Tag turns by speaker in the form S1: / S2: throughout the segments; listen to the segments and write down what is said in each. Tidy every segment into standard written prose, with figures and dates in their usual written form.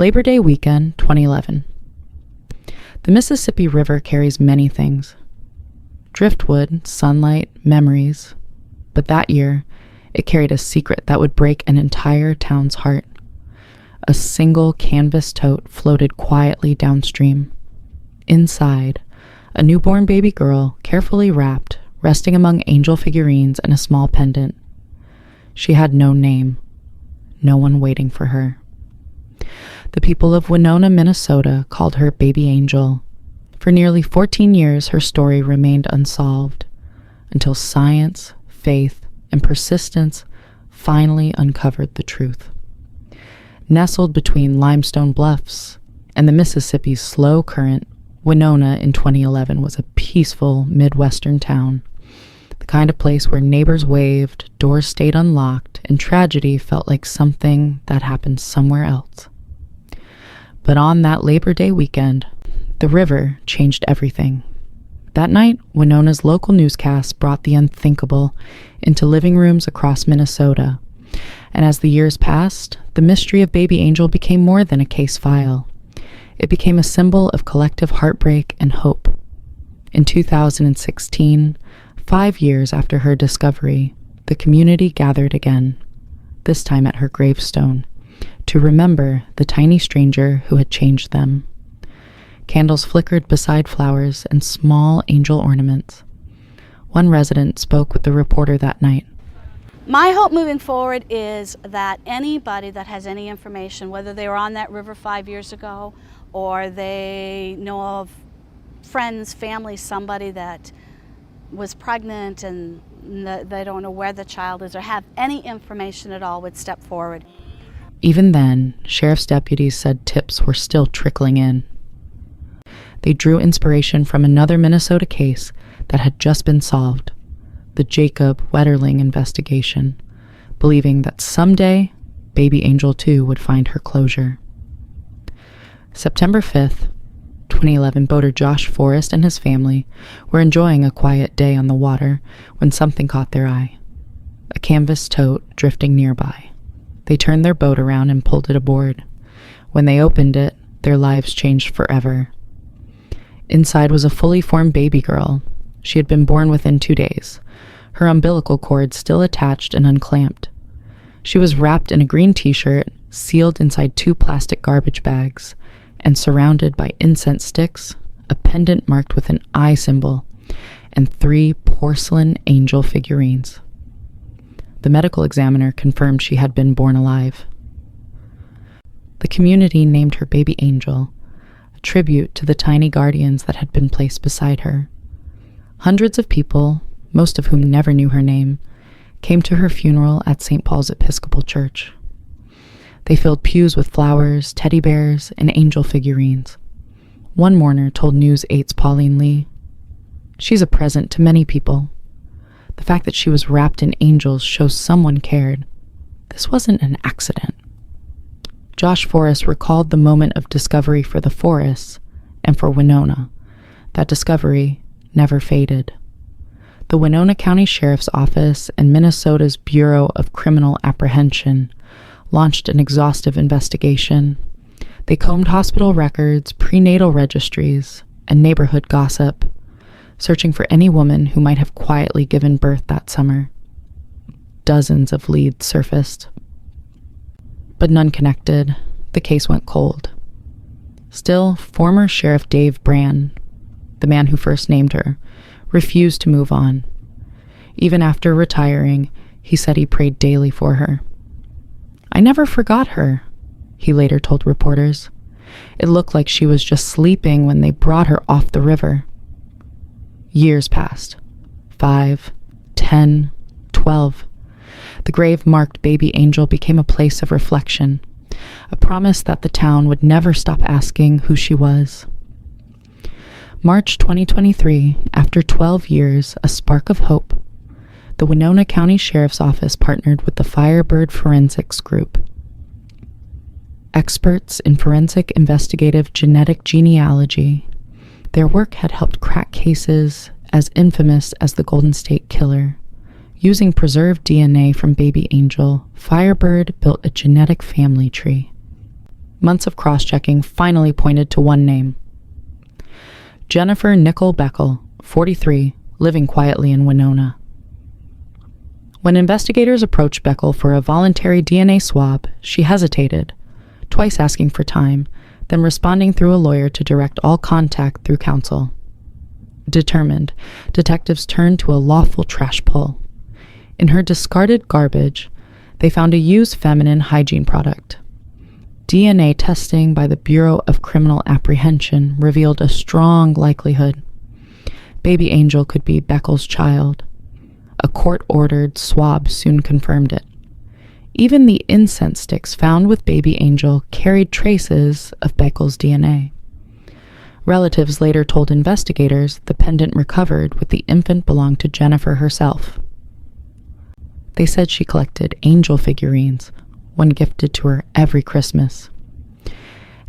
S1: Labor Day weekend, 2011. The Mississippi River carries many things. Driftwood, sunlight, memories. But that year, it carried a secret that would break an entire town's heart. A single canvas tote floated quietly downstream. Inside, a newborn baby girl, carefully wrapped, resting among angel figurines and a small pendant. She had no name, no one waiting for her. The people of Winona, Minnesota called her Baby Angel. For nearly 14 years, her story remained unsolved, until science, faith, and persistence finally uncovered the truth. Nestled between limestone bluffs and the Mississippi's slow current, Winona in 2011 was a peaceful Midwestern town, the kind of place where neighbors waved, doors stayed unlocked, and tragedy felt like something that happened somewhere else. But on that Labor Day weekend, the river changed everything. That night, Winona's local newscast brought the unthinkable into living rooms across Minnesota. And as the years passed, the mystery of Baby Angel became more than a case file. It became a symbol of collective heartbreak and hope. In 2016, 5 years after her discovery, the community gathered again, this time at her gravestone, to remember the tiny stranger who had changed them. Candles flickered beside flowers and small angel ornaments. One resident spoke with the reporter that night.
S2: My hope moving forward is that anybody that has any information, whether they were on that river 5 years ago or they know of friends, family, somebody that was pregnant and they don't know where the child is or have any information at all, would step forward.
S1: Even then, sheriff's deputies said tips were still trickling in. They drew inspiration from another Minnesota case that had just been solved, the Jacob Wetterling investigation, believing that someday Baby Angel too would find her closure. September 5th, 2011, boater Josh Forrest and his family were enjoying a quiet day on the water when something caught their eye. A canvas tote drifting nearby. They turned their boat around and pulled it aboard. When they opened it, their lives changed forever. Inside was a fully formed baby girl. She had been born within 2 days, her umbilical cord still attached and unclamped. She was wrapped in a green t-shirt, sealed inside 2 plastic garbage bags, and surrounded by incense sticks, a pendant marked with an eye symbol, and 3 porcelain angel figurines. The medical examiner confirmed she had been born alive. The community named her Baby Angel, a tribute to the tiny guardians that had been placed beside her. Hundreds of people, most of whom never knew her name, came to her funeral at St. Paul's Episcopal Church. They filled pews with flowers, teddy bears, and angel figurines. One mourner told News 8's Pauline Lee, "She's a present to many people. The fact that she was wrapped in angels shows someone cared. This wasn't an accident." Josh Forrest recalled the moment of discovery for the Forrests and for Winona. That discovery never faded. The Winona County Sheriff's Office and Minnesota's Bureau of Criminal Apprehension launched an exhaustive investigation. They combed hospital records, prenatal registries, and neighborhood gossip, searching for any woman who might have quietly given birth that summer. Dozens of leads surfaced, but none connected. The case went cold. Still, former Sheriff Dave Brand, the man who first named her, refused to move on. Even after retiring, he said he prayed daily for her. "I never forgot her," he later told reporters. "It looked like she was just sleeping when they brought her off the river." Years passed. 5, 10, 12. The grave-marked Baby Angel became a place of reflection, a promise that the town would never stop asking who she was. March 2023, after 12 years, a spark of hope. The Winona County Sheriff's Office partnered with the Firebird Forensics Group. Experts in forensic investigative genetic genealogy, their work had helped crack cases as infamous as the Golden State Killer. Using preserved DNA from Baby Angel, Firebird built a genetic family tree. Months of cross-checking finally pointed to one name. Jennifer Nicole Beckel, 43, living quietly in Winona. When investigators approached Beckel for a voluntary DNA swab, she hesitated, twice asking for time, then responding through a lawyer to direct all contact through counsel. Determined, detectives turned to a lawful trash pull. In her discarded garbage, they found a used feminine hygiene product. DNA testing by the Bureau of Criminal Apprehension revealed a strong likelihood. Baby Angel could be Beckel's child. A court-ordered swab soon confirmed it. Even the incense sticks found with Baby Angel carried traces of Beckel's DNA. Relatives later told investigators the pendant recovered with the infant belonged to Jennifer herself. They said she collected angel figurines, one gifted to her every Christmas.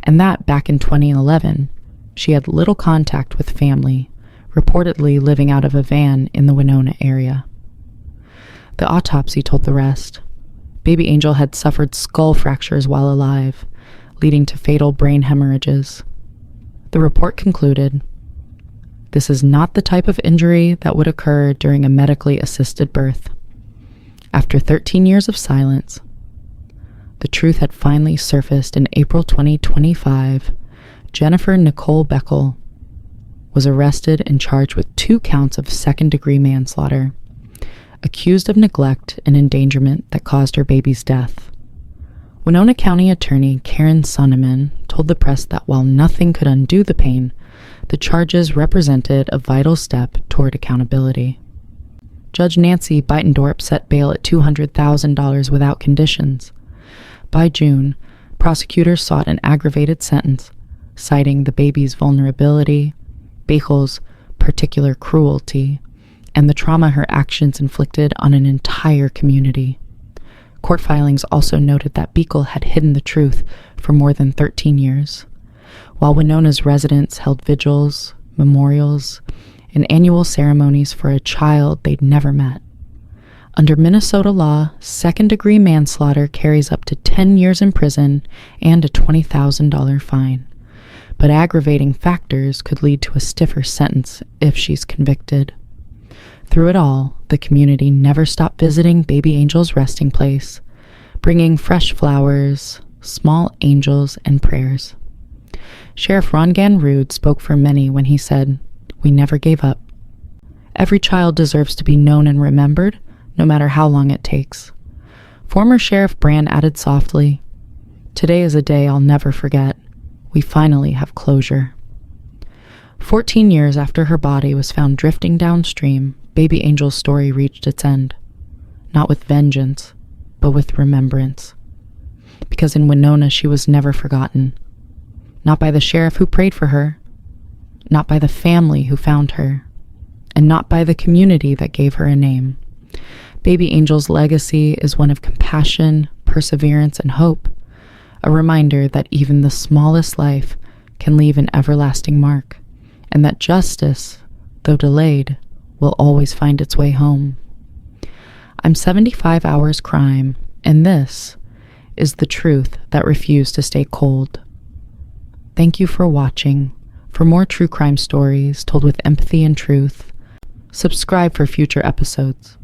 S1: And that back in 2011, she had little contact with family, reportedly living out of a van in the Winona area. The autopsy told the rest. Baby Angel had suffered skull fractures while alive, leading to fatal brain hemorrhages. The report concluded, "This is not the type of injury that would occur during a medically assisted birth." After 13 years of silence, the truth had finally surfaced in April 2025. Jennifer Nicole Beckel was arrested and charged with 2 counts of second-degree manslaughter, accused of neglect and endangerment that caused her baby's death. Winona County Attorney Karen Sonneman told the press that while nothing could undo the pain, the charges represented a vital step toward accountability. Judge Nancy Beitendorp set bail at $200,000 without conditions. By June, prosecutors sought an aggravated sentence, citing the baby's vulnerability, Beckel's particular cruelty, and the trauma her actions inflicted on an entire community. Court filings also noted that Beckel had hidden the truth for more than 13 years, while Winona's residents held vigils, memorials, and annual ceremonies for a child they'd never met. Under Minnesota law, second-degree manslaughter carries up to 10 years in prison and a $20,000 fine. But aggravating factors could lead to a stiffer sentence if she's convicted. Through it all, the community never stopped visiting Baby Angel's resting place, bringing fresh flowers, small angels, and prayers. Sheriff Rongan Rude spoke for many when he said, "We never gave up. Every child deserves to be known and remembered, no matter how long it takes." Former Sheriff Brand added softly, "Today is a day I'll never forget. We finally have closure." 14 years after her body was found drifting downstream, Baby Angel's story reached its end. Not with vengeance, but with remembrance. Because in Winona she was never forgotten. Not by the sheriff who prayed for her, not by the family who found her, and not by the community that gave her a name. Baby Angel's legacy is one of compassion, perseverance, and hope, a reminder that even the smallest life can leave an everlasting mark, and that justice, though delayed, will always find its way home. I'm 75 Hours Crime, and this is the truth that refused to stay cold. Thank you for watching. For more true crime stories told with empathy and truth, subscribe for future episodes.